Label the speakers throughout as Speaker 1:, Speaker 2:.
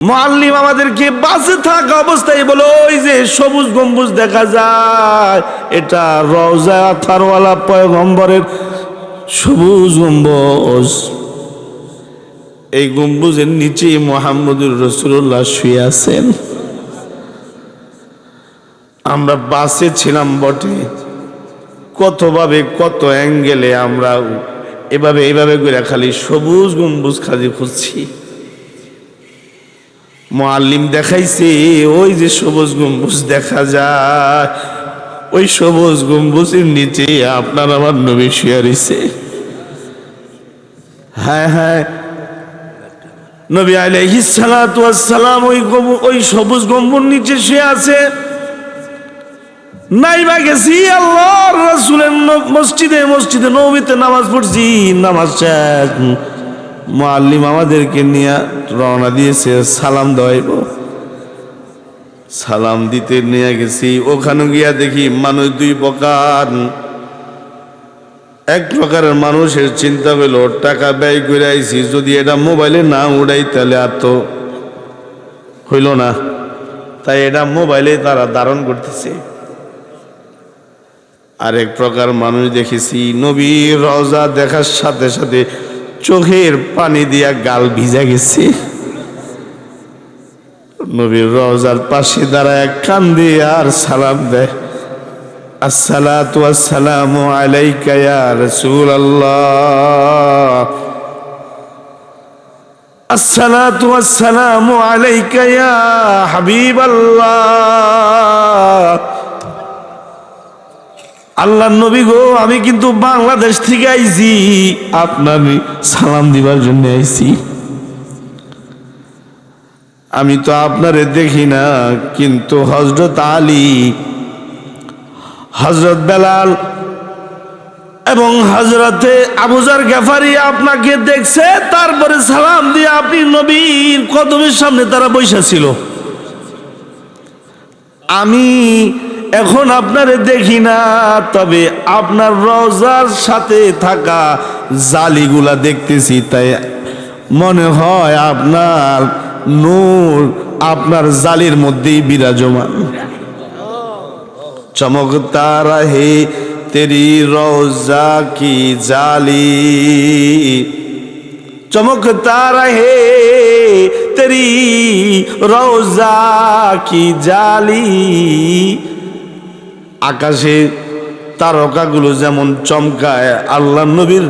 Speaker 1: মুআল্লিম আমাদেরকে বাসে থাকা অবস্থায় বলো, ওই যে সবুজ গম্বুজ দেখা যায়, এটা রওজা আতহারওয়ালা পয়গম্বরের সবুজ গম্বুজ। এই গম্বুজের নিচে মুহাম্মদুর রাসূলুল্লাহ শুয়ে আছেন। আমরা বাসে ছিলাম বটে, কতভাবে কত অ্যাঙ্গেলে আমরা এভাবে করে খালি সবুজ গম্বুজ খালি খুঁজছি। মুআল্লিম দেখাইছে ওই যে সবুজ গম্বুজ দেখা যায়, ওই সবুজ গম্বুজের নিচে আপনার আমার নবী শুয়ে রয়েছে। হ্যাঁ হ্যাঁ, নবী আলাইহিস সালাতু ওয়াস সালাম ওই সবুজ গম্বুজের নিচে শুয়ে আছে। নাইবা গেছি আল্লাহর রাসূলের মসজিদে নববীতে নামাজ পড়ছি, নামাজ শেষ, মুআল্লিম আমাদেরকে নিয়ে রওনা দিয়েছে সালাম দেওয়াইব। সালাম দিতে নিয়ে গেছি, ওখানে গিয়া দেখি মানুষ দুই প্রকার। এক প্রকারের মানুষের চিন্তা হইল টাকা ব্যয় করে আইছি, যদি এটা মোবাইলে না উড়াই তাহলে আর তো হইল না, তাই এটা মোবাইলে তারা ধারণ করতেছে। আরেক প্রকার মানুষ দেখেছি নবীর রওজা দেখার সাথে সাথে চোখের পানি দিয়া গাল ভিজা গেছে। নবীর রওজার পাশে দাঁড়ায় কান্দে আর সালাম দেয়, আসসালাতু ওয়াসসালামু আলাইকা ইয়া রাসূলুল্লাহ, আসসালাতু ওয়াসসালামু আলাইকা ইয়া হাবিবাল্লাহ। আল্লাহর নবী গো, আমি কিন্তু বাংলাদেশ থেকে আইছি, আপনার সালাম দিবার জন্য আইছি। আমি তো আপনারে দেখি না, কিন্তু হযরত আলী, হযরত বেলাল এবং হযরতে আবু যর গফারি আপনাকে দেখছে, তারপরে সালাম দিয়ে আপনি নবীর কদমের সামনে তারা বসা ছিল। আমি এখন আপনারে দেখি না, তবে আপনার রওজার সাথে থাকা জালিগুলা দেখতেছি, তাই মনে হয় আপনার নূর আপনার জালির মধ্যেই বিরাজমান। চমকতা রহে তেরি রওজা কি জালি, চমকতা রহে তেরি রওজা কি জালি। আকাশে তারকাগুলো যেমন চমকায়, আল্লাহ নবীর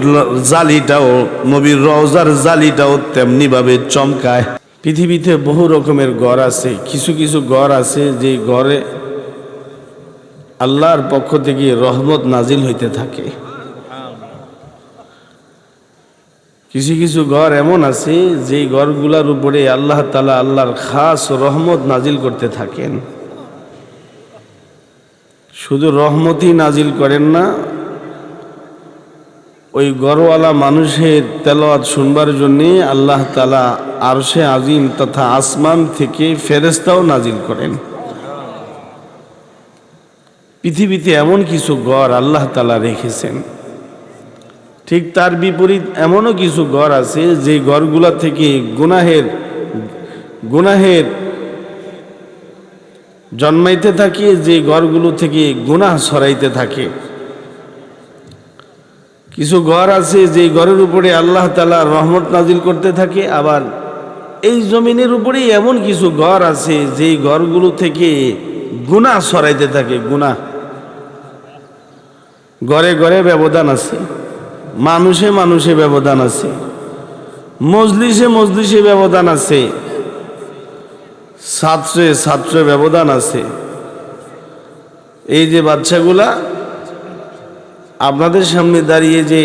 Speaker 1: জালিটাও, নবীর রওজার জালিটাও তেমনি ভাবে চমকায়। পৃথিবীতে বহু রকমের ঘর আছে, কিছু কিছু ঘর আছে যে ঘরে আল্লাহর পক্ষ থেকে রহমত নাজিল হইতে থাকে। কিছু কিছু ঘর এমন আছে যে ঘরগুলার উপরে আল্লাহ তাআলা আল্লাহর খাস রহমত নাজিল করতে থাকেন। শুধু রহমতই নাজিল করেন না, ওই ঘরওয়ালা মানুষের তেলাওয়াত শুনবার জন্যে আল্লাহ তাআলা আরশে আজিম তথা আসমান থেকে ফেরেশতাও নাজিল করেন। পৃথিবীতে এমন কিছু ঘর আল্লাহ তাআলা রেখেছেন। ঠিক তার বিপরীত এমনও কিছু ঘর আছে যে ঘরগুলা থেকে গুনাহের জন্মাইতে থাকে, যে ঘরগুলো থেকে গুনাহ ছড়াইতে থাকে। কিছু ঘর আছে যে ঘরের উপরে আল্লাহ তাআলা রহমত নাজিল করতে থাকে, আবার এই জমিনের উপরেই এমন কিছু ঘর আছে যে ঘরগুলো থেকে গুনাহ ছড়াইতে থাকে। গুনাহ ঘরে ঘরে ব্যবধান আছে, মানুষে মানুষে ব্যবধান আছে, মজলিসে মজলিসে ব্যবধান আছে, ছাত্রে ছাত্রে ব্যবধান আছে। এই যে বাচ্চাগুলা আপনাদের সামনে দাঁড়িয়ে যে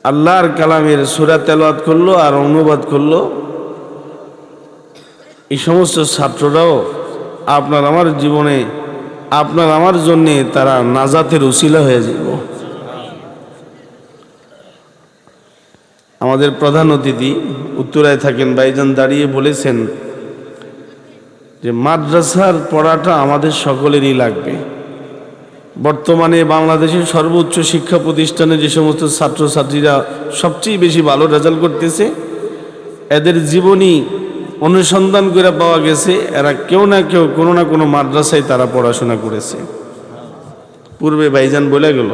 Speaker 1: আল্লাহর কালামের সূরা তেলাওয়াত করলো আর অনুবাদ করলো, এই সমস্ত ছাত্ররাও আপনার আমার জীবনে, আপনার আমার জন্যে তারা নাজাতের উসিলা হয়ে যাব। আমাদের প্রধান অতিথি উত্তরায় থাকেন ভাইজান দাঁড়িয়ে বলেছেন যে মাদ্রাসার পড়াটা আমাদের সকলেরই লাগবে। বর্তমানে বাংলাদেশের সর্বোচ্চ শিক্ষা প্রতিষ্ঠানে যে সমস্ত ছাত্রছাত্রীরা সবচেয়ে বেশি ভালো রেজাল্ট করতেছে, এদের জীবনী অনুসন্ধান করে পাওয়া গেছে এরা কেউ না কেউ কোনো না কোনো মাদ্রাসায় তারা পড়াশোনা করেছে। পূর্বে ভাইজান বলে গেল।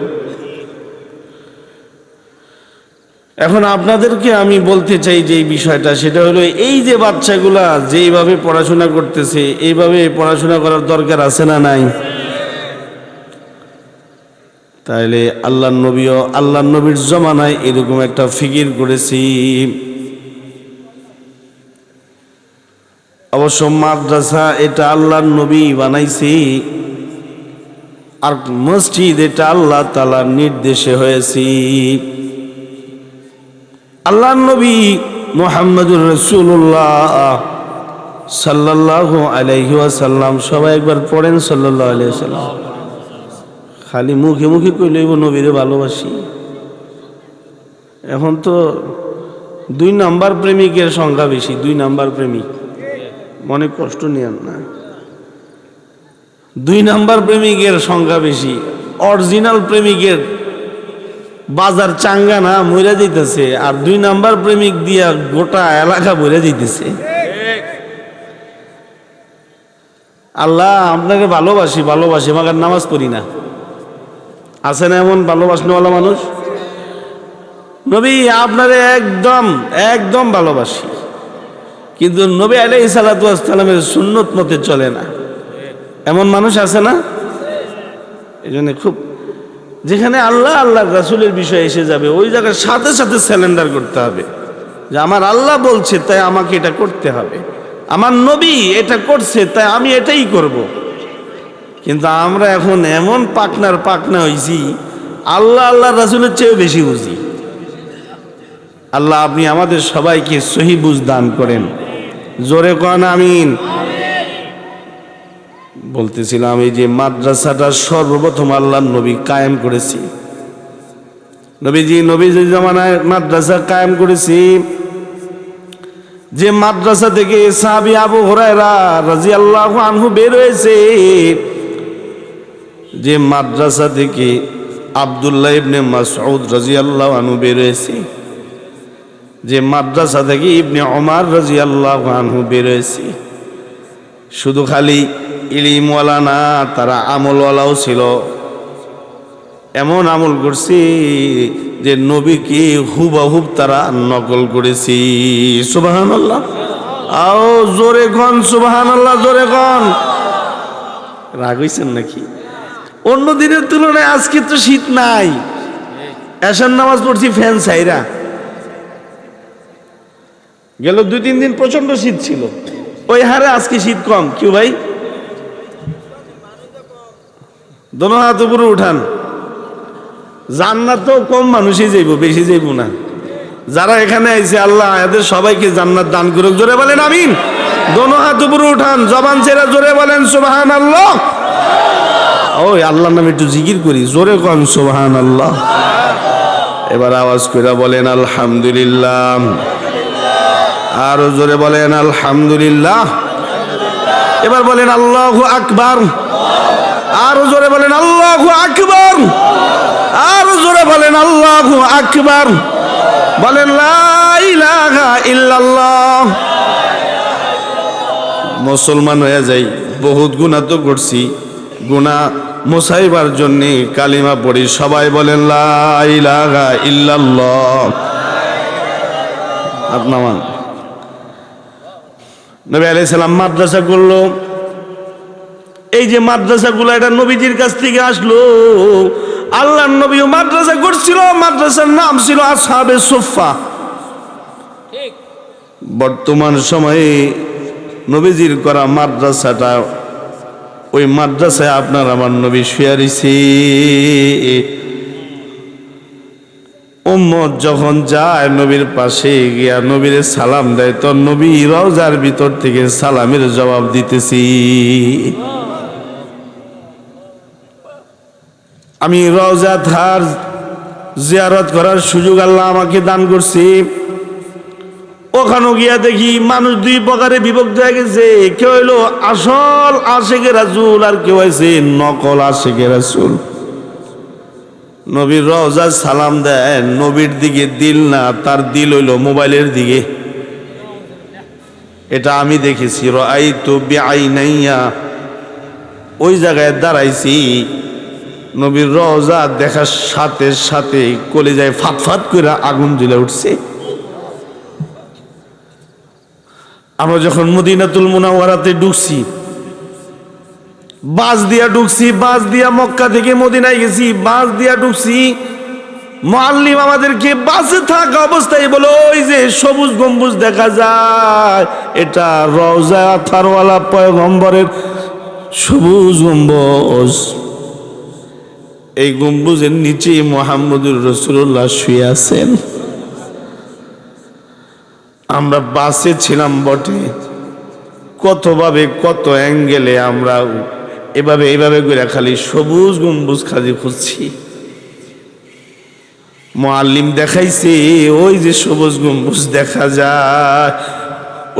Speaker 1: এখন আপনাদেরকে আমি বলতে চাই যে এই বিষয়টা, সেটা হলো এই যে বাচ্চাগুলা যেইভাবে পড়াশোনা করতেছে, এইভাবে পড়াশোনা করার দরকার আছে না নাই? তাইলে আল্লাহর নবীও আল্লাহর নবীর জমানায় এরকম একটা ফিকির করেছি। অবশ্য মাদ্রাসা এটা আল্লাহর নবী বানাইছি, আর মসজিদ এটা আল্লাহ তাআলার নির্দেশে হয়েছি। আল্লাহর নবী মুহাম্মদুর রাসূলুল্লাহ সাল্লাল্লাহু আলাইহি ওয়াসাল্লাম, সবাই একবার পড়েন সাল্লাল্লাহু আলাইহি ওয়াসাল্লাম। খালি মুখে মুখে কইলেই নবীরে ভালোবাসি। এখন তো 2 নাম্বার প্রেমিকের সংখ্যা বেশি। 2 নাম্বার প্রেমিক, মনে কষ্ট নিয়েন না। 2 নাম্বার প্রেমিকের সংখ্যা বেশি। অরিজিনাল প্রেমিকের বাজার চাঙ্গা না মরে যাইতেছে, আর 2 নাম্বার প্রেমিক দিয়া গোটা এলাকা ভরে যাইতেছে। আল্লাহ আপনাকে ভালোবাসি ভালোবাসি, মাগার নামাজ পড়ি না। আছে না এমন ভালোবাসনেওয়ালা মানুষ? নবী আপনারে একদম একদম ভালোবাসি, কিন্তু নবী আলাইহিস সালাতু ওয়াস সালামের সুন্নত মতে চলে না, এমন মানুষ আছে না? এই জন্য খুব, যেখানে আল্লাহ আল্লাহর রাসূলের বিষয় এসে যাবে ওই জায়গার সাথে সাথে স্যালেন্ডার করতে হবে যে আমার আল্লাহ বলছে তাই আমাকে এটা করতে হবে, আমার নবী এটা করছে তাই আমি এটাই করব। কিন্তু আমরা এখন এমন পাকনার পাকনা হইছি, আল্লাহ আল্লাহর রাসূলের চেয়ে বেশি বুঝি। আল্লাহ আপনি আমাদের সবাইকে সহি বুঝ দান করেন, জোরে কোন আমিন। বলতেছিলাম এই যে মাদ্রাসাটা সর্বপ্রথম আল্লাহর নবী কায়েম করেছি। নবীজি জামানায় মাদ্রাসা কায়েম করেছি। যে মাদ্রাসা থেকে সাহাবী আবু হুরায়রা রাদিয়াল্লাহু আনহু বের হয়েছে, যে মাদ্রাসা থেকে আব্দুল্লাহ ইবনে মাসউদ রাদিয়াল্লাহু আনহু বের হয়েছে, যে মাদ্রাসা থেকে ইবনে ওমর রাদিয়াল্লাহু আনহু বের হয়েছে, শুধু খালি ইলমওয়ালা না, তারা আমলওয়ালাও ছিল। এমন আমল করছি যে নবীকে হুবহুব তারা নকল করেছি। সুবহানাল্লাহ, আও জোরে কোন সুবহানাল্লাহ, জোরে কোন। রাগ হইছেন নাকি? অন্য দিনের তুলনায় আজকে তো শীত নাই, এশার নামাজ পড়ছি ফ্যান ছাইরা। গেল 2-3 দিন প্রচন্ড শীত ছিল, ওই হারে আজকে শীত কম। কিউ ভাই, দোনো হাত উপরে উঠান। জান্নাত তো কম মানুষই যাইব, বেশি যাইব না। যারা এখানে আইছে আল্লাহ এদের সবাইকে জান্নাত দান করুক, জোরে বলেন আমিন। দোনো হাত উপরে উঠান, জবান ছেড়ে জোরে বলেন সুবহানাল্লাহ। ওই আল্লাহর নামে একটু জিকির করি, জোরে কোন সুবহানাল্লাহ। এবার আওয়াজ করে বলেন আলহামদুলিল্লাহ, আরো জোরে বলেন আলহামদুলিল্লাহ। এবার বলেন আল্লাহু আকবার, আরো জোরে বলেন আল্লাহু আকবার, আরো জোরে বলেন আল্লাহু আকবার। বলেন লা ইলাহা ইল্লাল্লাহ। মুসলমান হয়ে যাই, বহুত গুনাহ তো করছি, গুনাহ মোছাইবার জন্য কালিমা পড়ি। সবাই বলেন লা ইলাহা ইল্লাল্লাহ। আপনার নবী আলাইহিস সালাম মাদ্রাসা করলো। এই যে মাদ্রাসাগুলো এটা নবীজির কাছ থেকে আসলো। আল্লাহর নবীও মাদ্রাসা করছিল, মাদ্রাসার নাম ছিল আসহাবে সুফফা। বর্তমান সময়ে নবীজির করা মাদ্রাসাটা, ওই মাদ্রাসায় আপনার আমার নবী শুয়ে রইছে। উম্মত যখন যায় নবীর পাশে গিয়া নবীরে সালাম দেয়, তো নবী রওজার ভিতর থেকে সালামের জবাব দিতেছি। আমি রওজা ধার জিয়ারত করার সুযোগ আল্লাহ আমাকে দান করছি। ওখানে গিয়া দেখি মানুষ 2 প্রকারে বিভক্ত হয়ে গেছে। কেউ হইলো আসল আশিকে রাসূল, আর কেউ হয়েছে নকল আশিকে রাসূল। নবীর রওজা সালাম দেয়, নবীর দিকে দিল না, তার দিল হইল মোবাইলের দিকে। এটা আমি দেখেছি, রাআইতু বিআইনাইয়া। ওই জায়গায় দাঁড়াইছি, নবীর রওজা দেখার সাথে সাথে কলিজায় ফাতফাত করে আগুন জ্বলে উঠছে। আমরা যখন মদিনাতুল মুনাওয়ারাতে ঢুকছি, বাস দিয়া ঢুকছি, বাস দিয়া মক্কা থেকে মদিনায় গেছি, বাস দিয়া ঢুকছি। মুআল্লিম আমাদেরকে বাসে থাকা অবস্থায় বলো, ওই যে সবুজ গম্বুজ দেখা যায়, এটা রওজা আথারওয়ালা পয়গম্বরের সবুজ গম্বুজ। এই গম্বুজের নিচে মুহাম্মদুর রাসূলুল্লাহ শুয়ে আছেন। আমরা বাসে ছিলাম বটে, কতভাবে কত অ্যাঙ্গেলে আমরা এভাবে করে খালি সবুজ গম্বুজ খালি খুঁজছি। মুআল্লিম দেখাইছে, ওই যে সবুজ গম্বুজ দেখা যায়,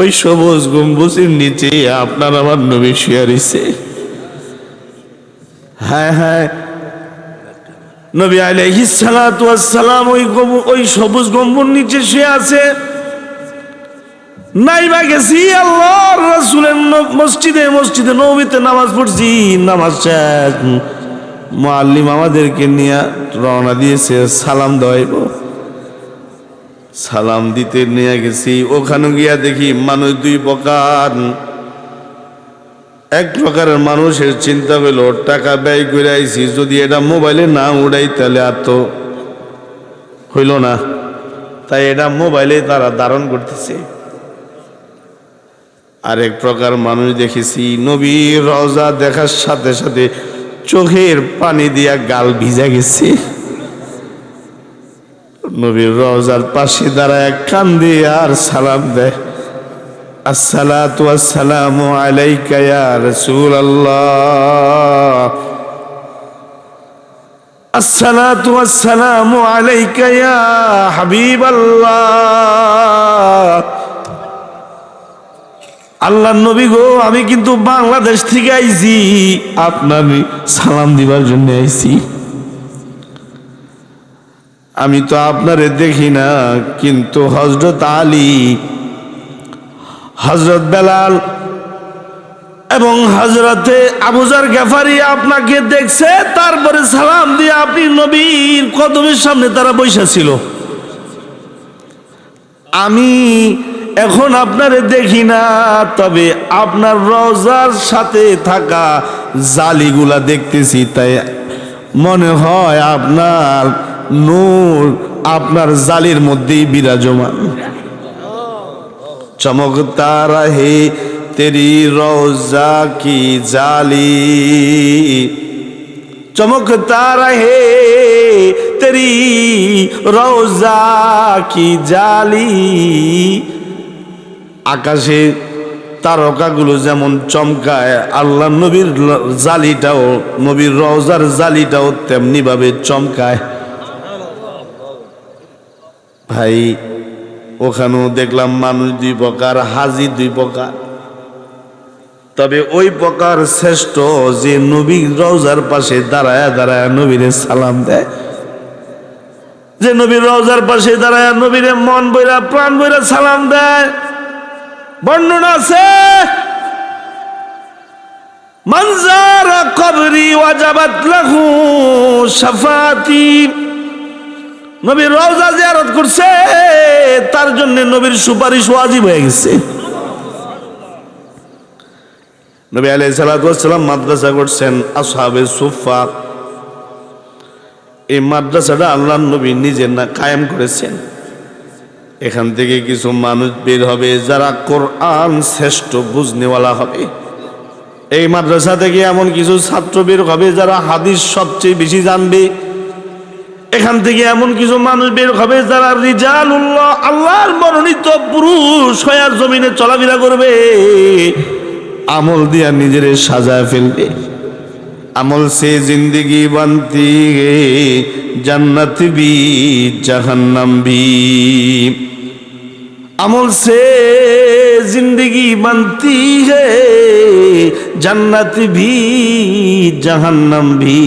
Speaker 1: ওই সবুজ গম্বুজের নিচে আপনার আমার নবী শুয়ে রয়েছে। হ্যাঁ হ্যাঁ, নবী আলাইহিস সালাতু ওয়াস সালাম ওই সবুজ গম্বুজের নিচে শুয়ে আছে। নাইবা গেছি আল্লাহর রাসূলের মসজিদে নববীতে নামাজ পড়ছি, নামাজ শেষ, মুআল্লিম আমাদেরকে নিয়ে রওনা দিয়েছে সালাম দেওয়াইব। সালাম দিতে নিয়ে গেছি, ওখানে গিয়া দেখি মানুষ দুই প্রকার। এক প্রকারের মানুষের চিন্তা হইল, টাকা ব্যয় করে আইছি, যদি এটা মোবাইলে না উড়াই তাহলে আর তো হইল না, তাই এটা মোবাইলে তারা ধারণ করতেছে। আরেক প্রকার মানুষ দেখেছি, নবীর রওজা দেখার সাথে সাথে চোখের পানি দিয়া গাল ভিজা গেছে। নবীর রওজার পাশে দাঁড়ায় কান্দে আর সালাম দেয়, আসসালাতু ওয়াসসালামু আলাইকা ইয়া রাসূলুল্লাহ, আসসালাতু ওয়াসসালামু আলাইকা ইয়া হাবিবাল্লাহ। আল্লাহর নবী গো, আমি কিন্তু বাংলাদেশ থেকে আইছি, আপনার সালাম দিবার জন্য আইছি। আমি তো আপনারে দেখি না, কিন্তু হযরত আলী, হযরত বেলাল এবং হযরতে আবু যর গফারি আপনাকে দেখছে, তারপরে সালাম দিয়ে আপনি নবীর কদমের সামনে তারা বসা ছিল। আমি এখন আপনারে দেখি না, তবে আপনার রওজার সাথে থাকা জালিগুলা দেখতেছি, তাই মনে হয় আপনার নূর আপনার জালির মধ্যেই বিরাজমান। চমকতা রহে তেরি রওজা কি জালি, চমকতা রহে তেরি রওজা কি জালি। আকাশে তারকাগুলো যেমন চমকায়, আল্লাহ নবীর জালিটাও, নবীর রওজার জালিটাও তেমনি ভাবে চমকায়। ভাই, ওখানেও দেখলাম মানুষ দুই প্রকার, হাজি দুই প্রকার, তবে ওই প্রকার শ্রেষ্ঠ যে নবীর রওজার পাশে দাঁড়ায় দাঁড়ায় নবীরে সালাম দেয়, যে নবীর রওজার পাশে দাঁড়ায় নবীরে মন বইরা প্রাণ বইরা সালাম দেয়। বর্ণনা আছে, মানজারা কবরি ওয়াজাবাত লাহু শাফাতি, নবীর রওজা জিয়ারত করছে, তার জন্য নবীর সুপারিশ ওয়াজিব হয়ে গেছে। নবী আলাইহিস সালাতু ওয়াস সালাম মাদ্রাসা করছেন আসহাবে সুফা। এই মাদ্রাসাটা আল্লাহর নবী নিজে না কায়েম করেছেন। এখান থেকে কিছু মানুষ বের হবে যারা কোরআন শ্রেষ্ঠ বুঝনেওয়ালা হবে। এই মাদ্রাসা থেকে এমন কিছু ছাত্র বের হবে যারা হাদিস সবচেয়ে বেশি জানবে। এখান থেকে এমন কিছু মানুষ বের হবে যারা রিজালুল্লাহ, আল্লাহর মনোনীত পুরুষ হয়ে জমিনে চলাফেরা করবে, আমল দিয়া নিজেরে সাজায় ফেলবে। আমল সে জিন্দগি বানতি হে, জান্নাত ভি জাহান্নাম ভি। আমল সে জিন্দগি বানতি হে, জান্নাত ভি জাহান্নাম ভি।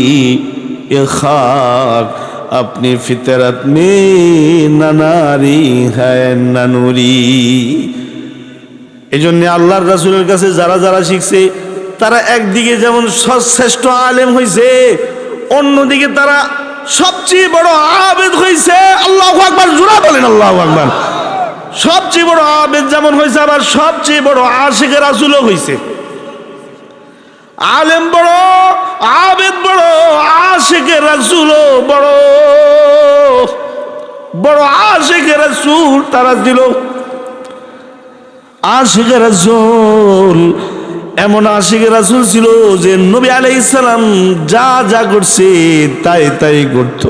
Speaker 1: ये खाक अपनी फितरत में न नारी है न नूरी। এই জন্য আল্লাহর রাসূলের কাছে যারা যারা শিখছে তারা একদিকে যেমন শ্রেষ্ঠ আলেম হয়েছে, অন্যদিকে তারা সবচেয়ে বড় আবেদ হয়েছে। আল্লাহু আকবার, জোরে বলেন আল্লাহু আকবার। সবচেয়ে বড় আবেদ যেমন হয়েছে, আবার সবচেয়ে বড় আশিকে রাসূলও হয়েছে। আলেম বড়, আবেদ বড়, আশিকে রাসূলও বড় বড়। আশিকে রাসূল তারা দিল। আশিকে রাসূল এমন আশিকে রাসূল ছিল যে নবী আলাইহিস সালাম যা যা করছে তাই তাই করত।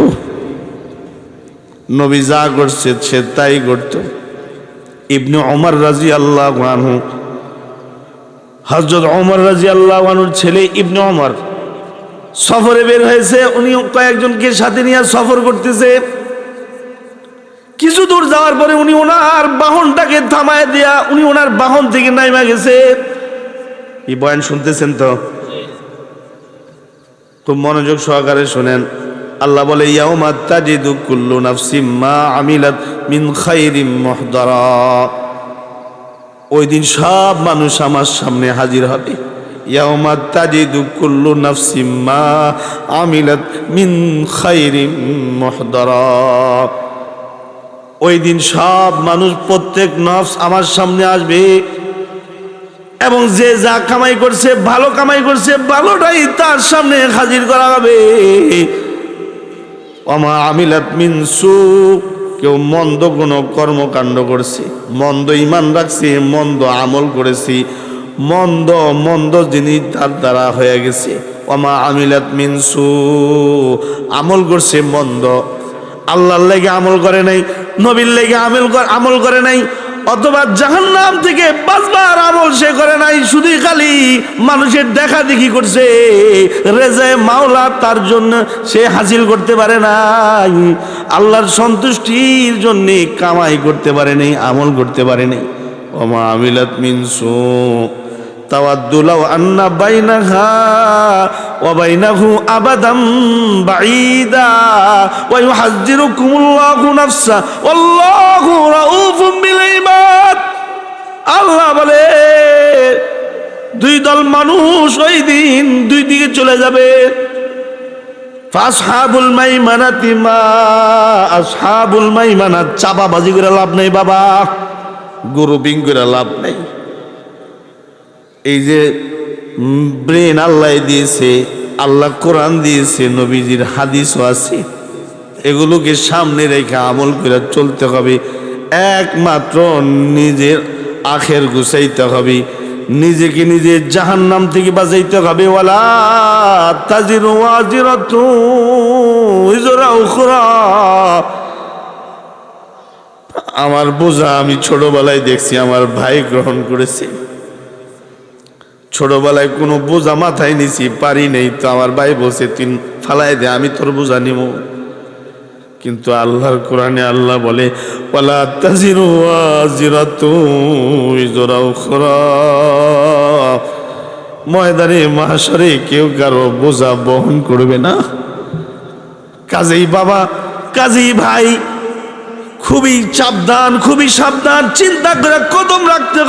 Speaker 1: নবী যা করছে সে তাই করত। ইবনে ওমর রাদিয়াল্লাহু আনহু, হযরত ওমর রাদিয়াল্লাহু আনহুর ছেলে ইবনে ওমর সফরে বের হয়েছে। উনি কয়েকজনকে সাথে নিয়ে সফর করতেছে। কিছু দূর যাওয়ার পরে উনি ওনার বাহনটাকে থামায় দিয়া উনি ওনার বাহন থেকে নাইমা গেছে। এই বয়ান শুনতেছেন তো? খুব মনোযোগ সহকারে শুনেন। আল্লাহ বলে, ইয়াউমা তাজিদু কুল্লু নাফসিম মা আমিলাত মিন খাইরিম মুহদারা। ওই দিন সব মানুষ আমার সামনে হাজির হবে। ইয়াউমা তাজিদু কুল্লু নাফসিম মা আমিলাত মিন খাইরিম মুহদারা। ওই দিন সব মানুষ, প্রত্যেক নফস আমার সামনে আসবে এবং যে যা কামাই করছে, ভালো কামাই করছে, ভালোটাই তার সামনে হাজির করা হবে। ওমা আমিলাত মিন সু, কেউ মন্দ কোনো কর্মকাণ্ড করছে, মন্দ ঈমান রাখছে, মন্দ আমল করেছি, মন্দ মন্দ জিনিস তার দ্বারা হয়ে গেছে। ওমা আমিলাত মিন সু, আমল করছে মন্দ, আল্লাহর লেগে আমল করে নাই, নবীর লেগে আমল করে নাই, অথবা জাহান্নাম থেকে বাঁচবার আমল সে করে নাই, শুধু খালি মানুষের দেখা দেখি করছে, রেজায়ে মাওলা তার জন্য সে হাসিল করতে পারে নাই, আল্লাহর সন্তুষ্টির জন্য কামাই করতে পারে নাই, আমল করতে পারে নাই। ওমা আমিলাত মিন সু তাওয়াদ্দু লাউ আন্না বাইনাহা ওয়া বাইনাহু আবাদাম বাঈদা ওয়া ইউহাযযিরুকুমুল্লাহু নাফসা ওয়াল্লাহু রাউফুম বিল ইবাদ। আল্লাহ বলে, দুই দল মানুষ ওই দিন দুই দিকে চলে যাবে। ফাসহাবুল মাইমানাতি মা আসহাবুল মাইমানা। চাপাবাজি করে লাভ নেই বাবা, গ্রুপিং করে লাভ নেই। এই যে ব্রেন আল্লাহ দিয়েছে, আল্লাহ কোরআন দিয়েছে, নবীজির হাদিসও আছে, এগুলোকে সামনে রেখে আমল করে চলতে হবে। একমাত্র নিজের আখের গুছাইতে হবে, নিজেকে নিজে জাহান্নাম থেকে বাঁচাইতে হবে। ওয়ালা তাজিরু ওয়াজিরাতু উযরা উখরা। আমার বোঝা আমি ছোটবেলায় দেখছি, আমার ভাই গ্রহণ করেছে। ছোটবেলায় কোনো বোঝা মাথায় নিছি, পারি নেই, তো আমার ভাই বলছে তুই ফালাই দে, আমি তোর বোঝা নিব। কিন্তু আল্লাহর কোরআনে আল্লাহ বলে, ওয়ালা তাজিরু ওয়াজিরাতু উযরা উখরা। ময়দানে মাহশরে কেউ কারো বোঝা বহন করবে না। কাজেই বাবা, কাজেই ভাই, খুবই সাবধান, খুবই সাবধান, চিন্তা করে কদম রাখতে হবে।